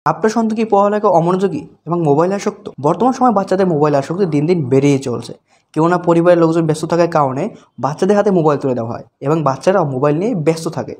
আপনার সন্তান কি পড়ালেখায় অমনোযোগী এবং মোবাইল আসক্ত? বর্তমান সময়ে বাচ্চাদের মোবাইল আসক্তি দিন দিন বেড়েই চলছে। কেউ না পরিবারের লোকজন ব্যস্ত থাকার কারণে বাচ্চাদের হাতে মোবাইল তুলে দেওয়া হয় এবং বাচ্চারা মোবাইল নিয়ে ব্যস্ত থাকে।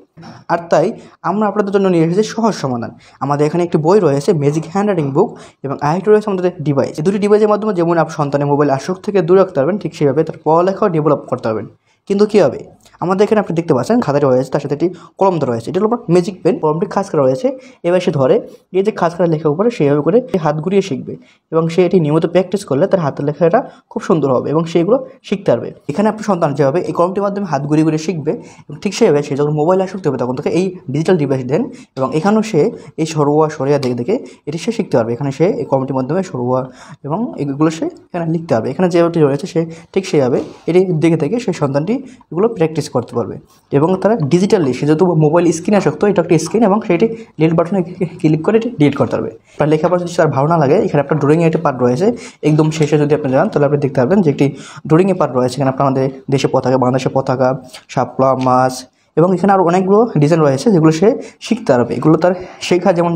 আর তাই আমরা আপনাদের জন্য নিয়ে এসেছি সহজ সমাধান। আমাদের এখানে একটি বই রয়েছে, ম্যাজিক হ্যান্ডরাইটিং বুক, এবং আরেকটি রয়েছে আমাদের ডিভাইস। এই দুটি ডিভাইসের মাধ্যমে যেমন আপনার সন্তানের মোবাইল আসক্তি থেকে দূরে রাখতে পারবেন, ঠিক সেভাবে তার পড়ালেখাও ডেভেলপ করতে পারবেন। কিন্তু কীভাবে? আমাদের এখানে আপনি দেখতে পাচ্ছেন খাতা রয়েছে, তার সাথে একটি কলম ধরা রয়েছে। এটা হলো ম্যাজিক পেন। কলমটি খাঁজ করা রয়েছে। এবার সে ধরে এই যে খাঁজ করা লেখার উপরে সেইভাবে করে সে হাত ঘুরিয়ে শিখবে এবং সে এটি নিয়মিত প্র্যাকটিস করলে তার হাতের লেখাটা খুব সুন্দর হবে এবং সেগুলো শিখতে পারবে। এখানে আপনার সন্তান যেভাবে এই কলমটির মাধ্যমে হাত ঘুরিয়ে ঘুরিয়ে শিখবে এবং ঠিক সেভাবে সে যখন মোবাইল আসক্তি হবে তখন তাকে এই ডিজিটাল ডিভাইস দেন এবং এখানেও সে এই সরোয়া সরিয়া দেখে দেখে এটি সে শিখতে পারবে। এখানে সে এই কলমটির মাধ্যমে সরোয়া এবং এগুলো সে এখানে লিখতে পারবে। এখানে যেভাবে রয়েছে সে ঠিক সেভাবে এটি দেখে দেখে সেই সন্তানটি এগুলো প্র্যাকটিস করতে পারবে এবং তারা ডিজিটালি, সে যেহেতু মোবাইল স্ক্রিন আসক্ত, এটা একটা স্ক্রিন এবং সেটি ডিলিট বাটনে ক্লিক করে এটি ডিলিট করতে পারবে। আপনার লেখাপড়া যদি তার ভালো না লাগে, এখানে আপনার ড্রয়িংয়ের একটি পার্ট রয়েছে। একদম শেষে যদি আপনি যান তাহলে আপনি দেখতে পাবেন যে একটি ড্রয়িংয়ের পার্ট রয়েছে। এখানে আপনার আমাদের দেশের পতাকা, বাংলাদেশের পতাকা, শাপলা, মাছ এবং এখানে আরও অনেকগুলো ডিজাইন রয়েছে যেগুলো সে শিখতে পারবে। এগুলো তার শেখা, যেমন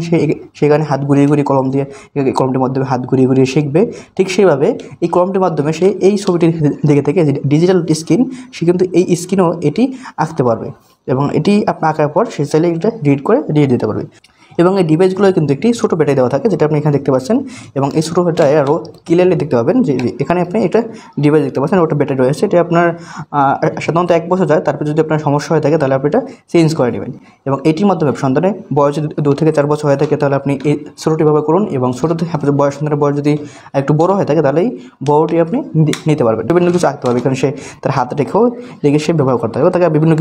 সেখানে হাত ঘুরিয়ে ঘুরিয়ে কলম দিয়ে কলমটির মাধ্যমে হাত ঘুরিয়ে ঘুরিয়ে শিখবে, ঠিক সেইভাবে এই কলমটির মাধ্যমে সে এই ছবিটি দেখে থেকে যে ডিজিটাল স্ক্রিন, সে কিন্তু এই স্ক্রিনও এটি আঁকতে পারবে এবং এটি আপনার আঁকার পর সে চাইলে এটা ডিলিট করে দিয়ে দিতে পারবে। এবং এই ডিভাইসগুলো কিন্তু একটি ছোটো ব্যাটারি দেওয়া থাকে, যেটা আপনি এখানে দেখতে পাচ্ছেন। এবং এই ছোটো ব্যাটারি আরও ক্লিয়ারলি দেখতে পাবেন যে এখানে আপনি একটা ডিভাইস দেখতে পাচ্ছেন, ওটা ব্যাটারি রয়েছে। এটা আপনার সাধারণত 1 বছর যায়। তারপর যদি আপনার সমস্যা হয়ে থাকে তাহলে আপনি এটা চেঞ্জ করে নেবেন। এবং এটির মাধ্যমে সন্তানের বয়স যদি 2 থেকে 4 বছর হয়ে থাকে তাহলে আপনি এই ছোটোটি ব্যবহার করুন, এবং ছোটো থেকে আপনার সন্তানের বয়স যদি একটু বড়ো হয়ে থাকে তাহলে এই বড়োটি আপনি নিতে পারবেন। বিভিন্ন কিছু আঁকতে পারবে, কারণ সে তার হাত রেখে সে ব্যবহার করতে হবে। তাকে বিভিন্ন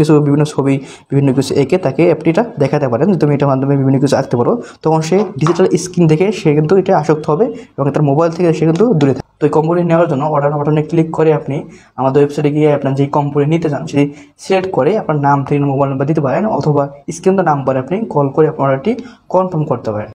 ছবি, বিভিন্ন কিছু এঁকে তাকে আপনি এটা দেখাতে পারেন যে তুমি এটার মাধ্যমে বিভিন্ন কিছু আঁকতে পারো। তখন সে ডিজিটাল স্ক্রিন দেখে সে কিন্তু এটা আসক্ত হবে এবং তার মোবাইল থেকে সে কিন্তু দূরে থাকে। তো এই কম্পিউটার নেওয়ার জন্য অর্ডার বাটনে ক্লিক করে আপনি আমাদের ওয়েবসাইটে গিয়ে আপনার যেই কম্পিউটার নিতে চান সেটি সিলেক্ট করে আপনার নাম থেকে মোবাইল নাম্বার দিতে পারেন, অথবা স্ক্রিন নাম্বারে আপনি কল করে আপনার অর্ডারটি কনফার্ম করতে পারেন।